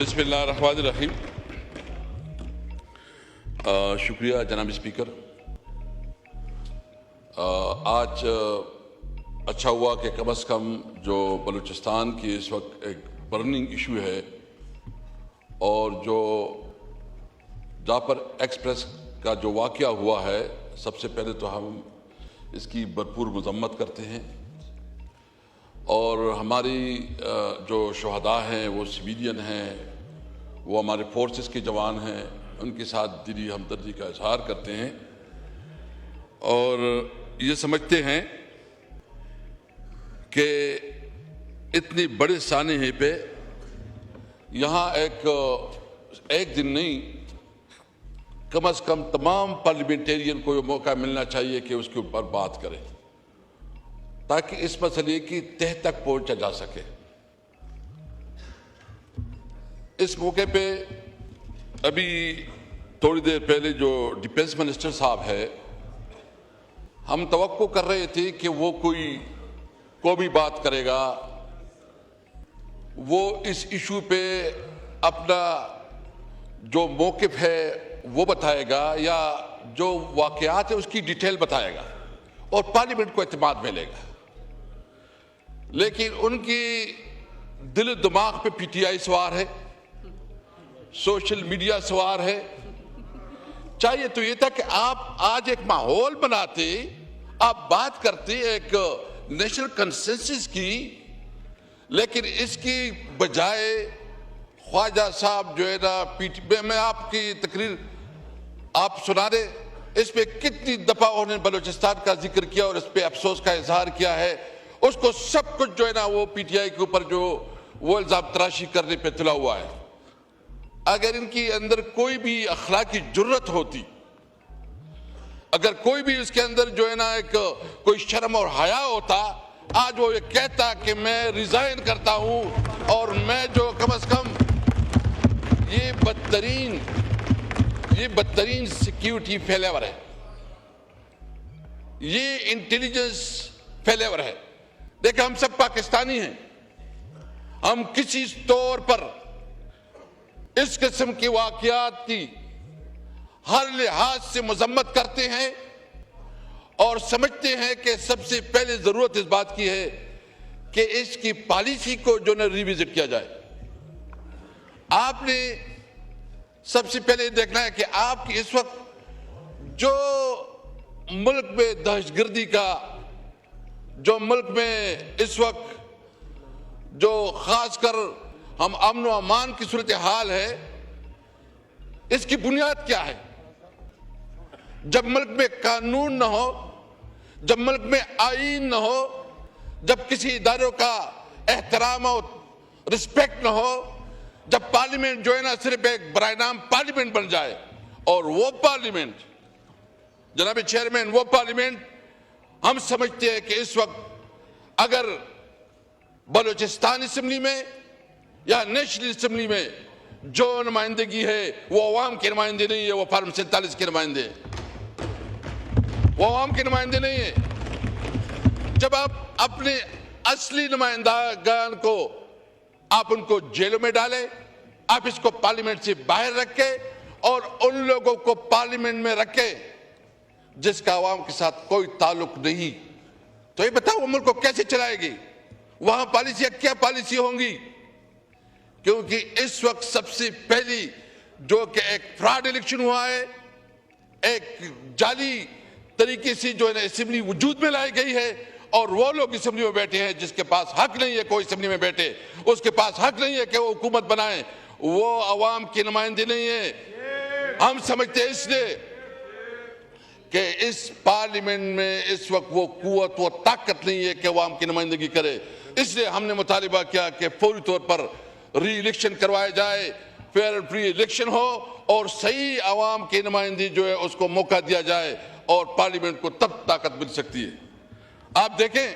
بسم اللہ الرحمن الرحیم۔ شکریہ جناب اسپیکر۔ آج اچھا ہوا کہ کم از کم جو بلوچستان کی اس وقت ایک برننگ ایشو ہے اور جو جعفر ایکسپریس کا جو واقعہ ہوا ہے، سب سے پہلے تو ہم اس کی بھرپور مذمت کرتے ہیں اور ہماری جو شہداء ہیں وہ سویلین ہیں، وہ ہمارے فورسز کے جوان ہیں، ان کے ساتھ دلی ہمدردی کا اظہار کرتے ہیں اور یہ سمجھتے ہیں کہ اتنی بڑے سانحے پہ یہاں ایک دن نہیں، کم از کم تمام پارلیمنٹیرین کو یہ موقع ملنا چاہیے کہ اس کے اوپر بات کریں تاکہ اس مسئلے کی تہ تک پہنچا جا سکے۔ اس موقع پہ ابھی تھوڑی دیر پہلے جو ڈیفنس منسٹر صاحب ہے، ہم توقع کر رہے تھے کہ وہ کوئی قومی بات کرے گا، وہ اس ایشو پہ اپنا جو موقف ہے وہ بتائے گا یا جو واقعات ہے اس کی ڈیٹیل بتائے گا اور پارلیمنٹ کو اعتماد ملے گا، لیکن ان کی دل و دماغ پہ پی ٹی آئی سوار ہے، سوشل میڈیا سوار ہے۔ چاہیے تو یہ تھا کہ آپ آج ایک ماحول بناتے، آپ بات کرتے ایک نیشنل کنسنسس کی، لیکن اس کی بجائے خواجہ صاحب جو ہے نا میں آپ کی تقریر آپ سنا دے، اس پہ کتنی دفعہ انہوں نے بلوچستان کا ذکر کیا اور اس پہ افسوس کا اظہار کیا ہے، اس کو سب کچھ جو ہے نا وہ پی ٹی آئی کے اوپر جو وہ الزام تراشی کرنے پہ تلا ہوا ہے۔ اگر ان کی اندر کوئی بھی اخلاقی جرت ہوتی، اگر کوئی بھی اس کے اندر جو ہے نا ایک کوئی شرم اور حیا ہوتا، آج وہ یہ کہتا کہ میں ریزائن کرتا ہوں اور میں جو کم از کم یہ بدترین سیکیورٹی فیلیور ہے، یہ انٹیلیجنس فیلیور ہے۔ دیکھیں ہم سب پاکستانی ہیں، ہم کسی طور پر اس قسم کی واقعات کی ہر لحاظ سے مذمت کرتے ہیں اور سمجھتے ہیں کہ سب سے پہلے ضرورت اس بات کی ہے کہ اس کی پالیسی کو جو ہے ریویزٹ کیا جائے۔ آپ نے سب سے پہلے دیکھنا ہے کہ آپ کی اس وقت جو ملک میں دہشت گردی کا، جو ملک میں اس وقت جو خاص کر ہم امن و امان کی صورتحال ہے، اس کی بنیاد کیا ہے؟ جب ملک میں قانون نہ ہو، جب ملک میں آئین نہ ہو، جب کسی اداروں کا احترام اور رسپیکٹ نہ ہو، جب پارلیمنٹ جو ہے نا صرف ایک برائے نام پارلیمنٹ بن جائے، اور وہ پارلیمنٹ جناب چیئرمین، وہ پارلیمنٹ ہم سمجھتے ہیں کہ اس وقت اگر بلوچستان اسمبلی میں یا نیشنل اسمبلی میں جو نمائندگی ہے وہ عوام کے نمائندے نہیں ہے، وہ فارم 47 کے نمائندے، وہ عوام کے نمائندے نہیں ہے۔ جب آپ اپنے اصلی نمائندگان کو آپ ان کو جیلوں میں ڈالیں، آپ اس کو پارلیمنٹ سے باہر رکھیں اور ان لوگوں کو پارلیمنٹ میں رکھیں جس کا عوام کے ساتھ کوئی تعلق نہیں، تو یہ بتاؤ وہ ملک کو کیسے چلائے گی؟ وہاں پالیسیاں کیا پالیسی ہوں گی؟ کیونکہ اس وقت سب سے پہلی جو کہ ایک فراڈ الیکشن ہوا ہے، ایک جعلی طریقے سے جو ہے نا اسمبلی وجود میں لائی گئی ہے اور وہ لوگ اسمبلی میں بیٹھے ہیں جس کے پاس حق نہیں ہے کوئی اسمبلی میں بیٹھے، اس کے پاس حق نہیں ہے کہ وہ حکومت بنائیں، وہ عوام کے نمائندے نہیں ہیں۔ ہم سمجھتے ہیں اس لیے کہ اس پارلیمنٹ میں اس وقت وہ قوت، وہ طاقت نہیں ہے کہ عوام کی نمائندگی کرے، اس لیے ہم نے مطالبہ کیا کہ فوری طور پر ری الیکشن کروایا جائے، فیئر فری الیکشن ہو اور صحیح عوام کی نمائندگی جو ہے اس کو موقع دیا جائے اور پارلیمنٹ کو تب طاقت مل سکتی ہے۔ آپ دیکھیں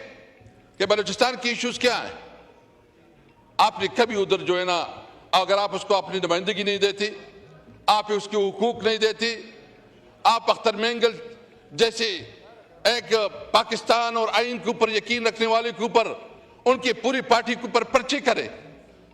کہ بلوچستان کی ایشوز کیا ہیں، آپ نے کبھی ادھر جو ہے نا اگر آپ اس کو اپنی نمائندگی نہیں دیتی، آپ اس کے حقوق نہیں دیتی، آپ اختر مینگل جیسے ایک پاکستان اور آئین کے اوپر یقین رکھنے والے کے اوپر، ان کی پوری پارٹی کے اوپر پرچے کرے،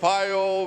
$5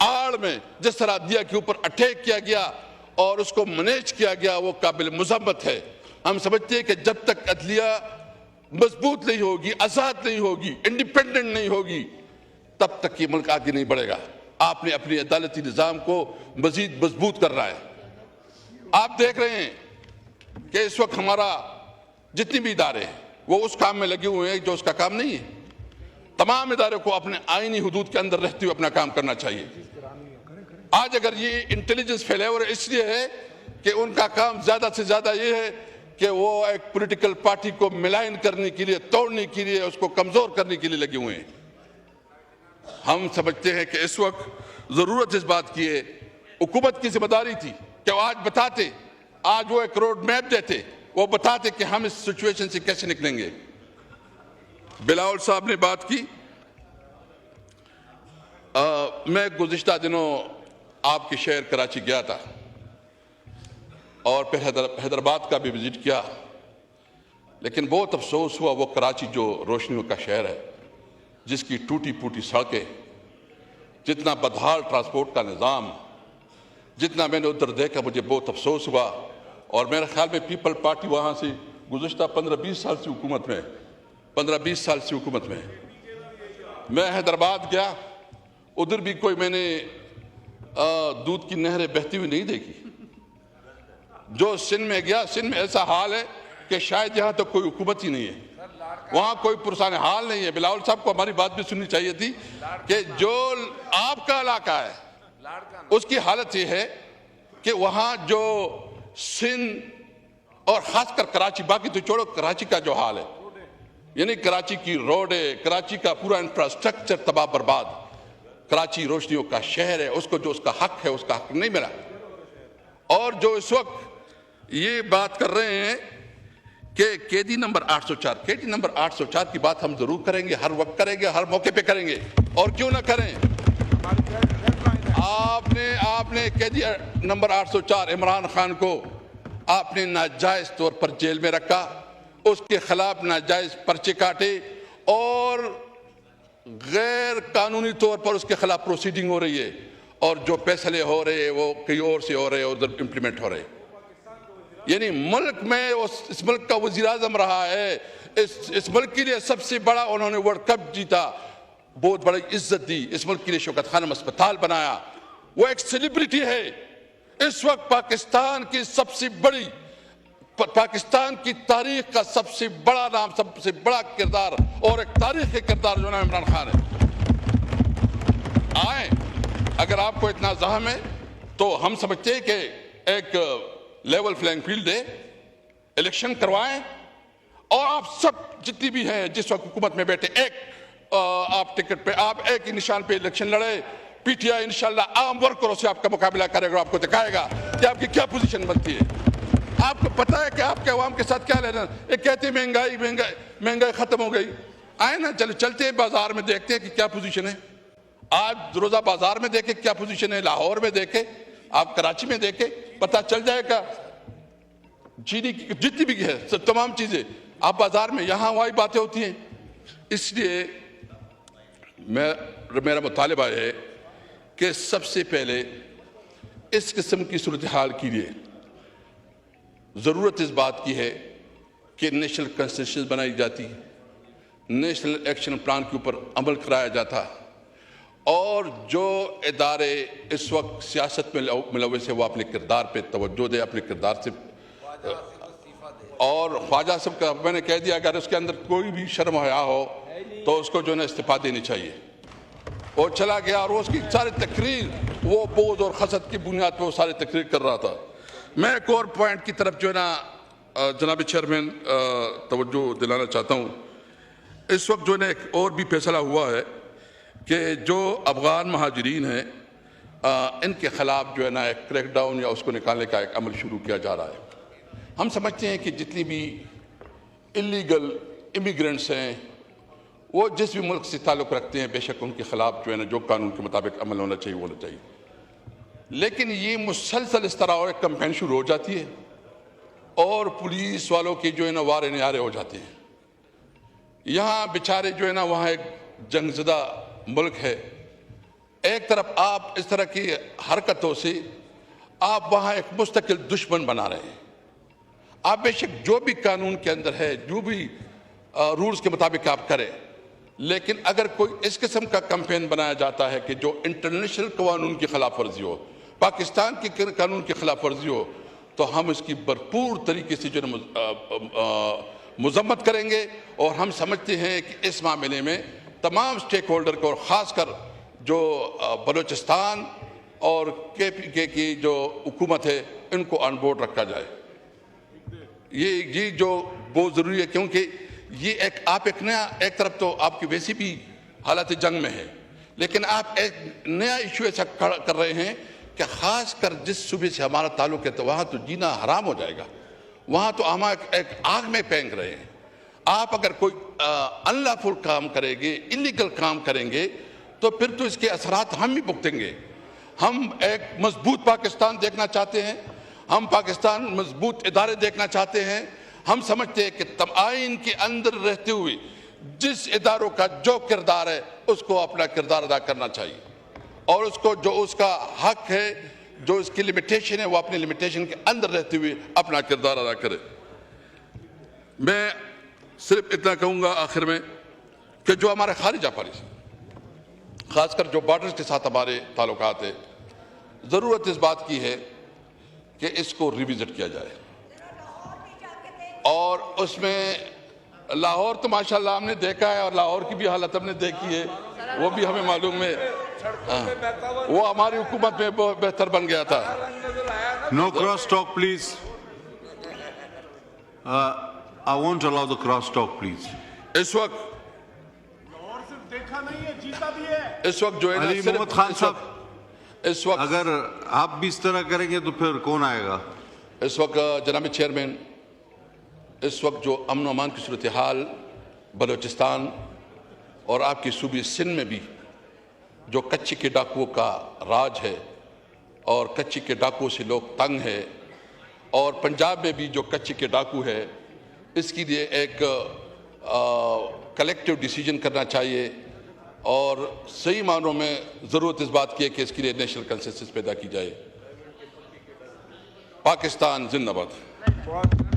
آڑ میں جس طرح عدلیہ کے اوپر اٹیک کیا گیا اور اس کو مینیج کیا گیا وہ قابل مذمت ہے۔ ہم سمجھتے ہیں کہ جب تک عدلیہ مضبوط نہیں ہوگی، آزاد نہیں ہوگی، انڈیپینڈنٹ نہیں ہوگی، تب تک یہ ملک آگے نہیں بڑھے گا۔ آپ نے اپنی عدالتی نظام کو مزید مضبوط کر رہا ہے۔ آپ دیکھ رہے ہیں کہ اس وقت ہمارا جتنی بھی ادارے ہیں وہ اس کام میں لگے ہوئے ہیں جو اس کا کام نہیں ہے۔ تمام اداروں کو اپنے آئینی حدود کے اندر رہتے ہوئے اپنا کام کرنا چاہیے۔ آج اگر یہ انٹیلیجنس فیلیور اس لیے ہے کہ ان کا کام زیادہ سے زیادہ یہ ہے کہ وہ ایک پولیٹیکل پارٹی کو ملائن کرنے کے لیے، توڑنے کے لیے، اس کو کمزور کرنے کے لیے لگے ہوئے ہیں۔ ہم سمجھتے ہیں کہ اس وقت ضرورت اس بات کی ہے، حکومت کی ذمہ داری تھی کہ وہ آج بتاتے، آج وہ ایک روڈ میپ دیتے، وہ بتاتے کہ ہم اس سچویشن سے کیسے نکلیں گے۔ بلاول صاحب نے بات کی، میں گزشتہ دنوں آپ کے شہر کراچی گیا تھا اور پھر حیدرآباد کا بھی وزٹ کیا، لیکن بہت افسوس ہوا وہ کراچی جو روشنیوں کا شہر ہے، جس کی ٹوٹی پھوٹی سڑکیں، جتنا بدحال ٹرانسپورٹ کا نظام، جتنا میں نے ادھر دیکھا مجھے بہت افسوس ہوا۔ اور میرے خیال میں پیپل پارٹی وہاں سے گزشتہ 15-20 سال سے حکومت میں 15-20 سال سے حکومت میں۔ میں حیدرآباد گیا، ادھر بھی کوئی میں نے دودھ کی نہریں بہتی ہوئی نہیں دیکھی۔ جو سندھ میں گیا، سندھ میں ایسا حال ہے کہ شاید یہاں تک کوئی حکومت ہی نہیں ہے، وہاں کوئی پرسان حال نہیں ہے۔ بلاول صاحب کو ہماری بات بھی سننی چاہیے تھی کہ جو آپ کا علاقہ ہے اس کی حالت یہ ہے کہ وہاں جو سندھ اور خاص کر کراچی، باقی تو چھوڑو، کراچی کا جو حال ہے، یعنی کراچی کی روڈیں، کراچی کا پورا انفراسٹرکچر تباہ برباد۔ کراچی روشنیوں کا شہر ہے، اس کو جو اس کا حق ہے اس کا حق نہیں ملا۔ اور جو اس وقت یہ بات کر رہے ہیں کہ قیدی نمبر 804 کی بات ہم ضرور کریں گے، ہر وقت کریں گے، ہر موقع پہ کریں گے، اور کیوں نہ کریں۔ آپ نے قیدی نمبر 804 عمران خان کو آپ نے ناجائز طور پر جیل میں رکھا، اس کے خلاف ناجائز پرچے کاٹے اور غیر قانونی طور پر اس کے خلاف پروسیڈنگ ہو رہی ہے، اور جو فیصلے ہو رہے ہیں وہ کئی اور سے ہو رہے ہیں، ادھر امپلیمنٹ ہو رہے ہیں۔ یعنی ملک میں اس ملک کا وزیر اعظم رہا ہے، اس ملک کے لیے سب سے بڑا انہوں نے ورلڈ کپ جیتا، بہت بڑی عزت دی، اس ملک کے لیے شوکت خانم اسپتال بنایا، وہ ایک سیلیبریٹی ہے۔ اس وقت پاکستان کی سب سے بڑی، پاکستان کی تاریخ کا سب سے بڑا نام، سب سے بڑا کردار اور ایک تاریخی کردار جو نام عمران خان ہے۔ آئیں، اگر آپ کو اتنا زحم ہے تو ہم سمجھتے ہیں کہ ایک لیول فلینگ فیلڈ دے، الیکشن کروائیں، اور آپ سب جتنی بھی ہیں جس وقت حکومت میں بیٹھے، ایک آپ ٹکٹ پہ، آپ ایک ہی نشان پہ الیکشن لڑے۔ پی ٹی آئی انشاءاللہ عام ورکروں سے آپ کا مقابلہ کرے گا، آپ کو دکھائے گا کہ آپ کی کیا پوزیشن بنتی ہے۔ آپ کو پتہ ہے کہ آپ کے عوام کے ساتھ کیا لینا۔ یہ کہتے ہیں مہنگائی ختم ہو گئی، آئے نا چلتے ہیں بازار میں، دیکھتے ہیں کہ کیا پوزیشن ہے۔ آج روزہ بازار میں دیکھیں کیا پوزیشن ہے، لاہور میں دیکھیں، آپ کراچی میں دیکھیں، پتہ چل جائے گا۔ چینی کی جتنی بھی ہے تمام چیزیں آپ بازار میں، یہاں وہی باتیں ہوتی ہیں۔ اس لیے میرا مطالبہ ہے کہ سب سے پہلے اس قسم کی صورتحال کے لیے ضرورت اس بات کی ہے کہ نیشنل کنسنسس بنائی جاتی، نیشنل ایکشن پلان کے اوپر عمل کرایا جاتا، اور جو ادارے اس وقت سیاست میں ملوث ہے وہ اپنے کردار پہ توجہ دے، اپنے کردار سے۔ اور خواجہ صاحب کا میں نے کہہ دیا اگر اس کے اندر کوئی بھی شرم حیا ہو تو اس کو جو ہے نا استعفیٰ دینی چاہیے۔ وہ چلا گیا اور اس کی ساری تقریر وہ بوجھ اور خسد کی بنیاد پہ وہ ساری تقریر کر رہا تھا۔ میں ایک اور پوائنٹ کی طرف جو ہے نا جناب چیئرمین توجہ دلانا چاہتا ہوں۔ اس وقت جو ہے نا ایک اور بھی فیصلہ ہوا ہے کہ جو افغان مہاجرین ہیں ان کے خلاف جو ہے نا ایک کریک ڈاؤن یا اس کو نکالنے کا ایک عمل شروع کیا جا رہا ہے۔ ہم سمجھتے ہیں کہ جتنی بھی انلیگل امیگرنٹس ہیں وہ جس بھی ملک سے تعلق رکھتے ہیں، بے شک ان کے خلاف جو ہے نا جو قانون کے مطابق عمل ہونا چاہیے وہ ہونا چاہیے، لیکن یہ مسلسل اس طرح اور ایک کمپین شروع ہو جاتی ہے اور پولیس والوں کے جو ہے نا وارے نیارے ہو جاتے ہیں۔ یہاں بیچارے جو ہے نا وہاں ایک جنگ زدہ ملک ہے، ایک طرف آپ اس طرح کی حرکتوں سے آپ وہاں ایک مستقل دشمن بنا رہے ہیں. آپ بے شک جو بھی قانون کے اندر ہے، جو بھی رولز کے مطابق آپ کریں، لیکن اگر کوئی اس قسم کا کمپین بنایا جاتا ہے کہ جو انٹرنیشنل قانون کی خلاف ورزی ہو، پاکستان کے قانون کی خلاف ورزی ہو، تو ہم اس کی بھرپور طریقے سے جو مذمت کریں گے. اور ہم سمجھتے ہیں کہ اس معاملے میں تمام سٹیک ہولڈر کو، اور خاص کر جو بلوچستان اور کے پی کے کی جو حکومت ہے، ان کو آن بورڈ رکھا جائے. یہ جو بہت ضروری ہے، کیونکہ یہ ایک طرف تو آپ کی ویسی بھی حالت جنگ میں ہے، لیکن آپ ایک نیا ایشو ایسا کر رہے ہیں کہ خاص کر جس صوبے سے ہمارا تعلق ہے تو وہاں تو جینا حرام ہو جائے گا. وہاں تو ہم ایک آگ میں پھینک رہے ہیں. آپ اگر کوئی انلافل کام کریں گے، انلیگل کام کریں گے، تو پھر تو اس کے اثرات ہم بھی بھگتیں گے. ہم ایک مضبوط پاکستان دیکھنا چاہتے ہیں، ہم پاکستان مضبوط ادارے دیکھنا چاہتے ہیں. ہم سمجھتے ہیں کہ آئین کے اندر رہتے ہوئے جس اداروں کا جو کردار ہے اس کو اپنا کردار ادا کرنا چاہیے، اور اس کو جو اس کا حق ہے، جو اس کی لمیٹیشن ہے، وہ اپنی لمیٹیشن کے اندر رہتے ہوئے اپنا کردار ادا کرے. میں صرف اتنا کہوں گا آخر میں کہ جو ہمارے خارجہ پالیسی، خاص کر جو بارڈرز کے ساتھ ہمارے تعلقات ہیں، ضرورت اس بات کی ہے کہ اس کو ریویزٹ کیا جائے. اور اس میں لاہور تو ماشاءاللہ ہم نے دیکھا ہے، اور لاہور کی بھی حالت ہم نے دیکھی ہے، وہ بھی ہمیں معلوم ہے، وہ ہماری حکومت میں بہتر بن گیا تھا. No cross talk, please. I won't allow the cross talk, please. اس وقت جو ہے نا، علی محمد خان صاحب، اس وقت اگر آپ بھی اس طرح کریں گے تو پھر کون آئے گا؟ اس وقت جناب چیئرمین، اس وقت جو امن و امان کی صورتحال بلوچستان اور آپ کی صوبے سندھ میں بھی جو کچی کے ڈاکوؤں کا راج ہے، اور کچی کے ڈاکوؤں سے لوگ تنگ ہے، اور پنجاب میں بھی جو کچی کے ڈاکو ہے، اس کے لیے ایک کلیکٹیو ڈیسیجن کرنا چاہیے. اور صحیح معنوں میں ضرورت اس بات کی ہے کہ اس کے لیے نیشنل کنسنسس پیدا کی جائے. پاکستان زندہ باد.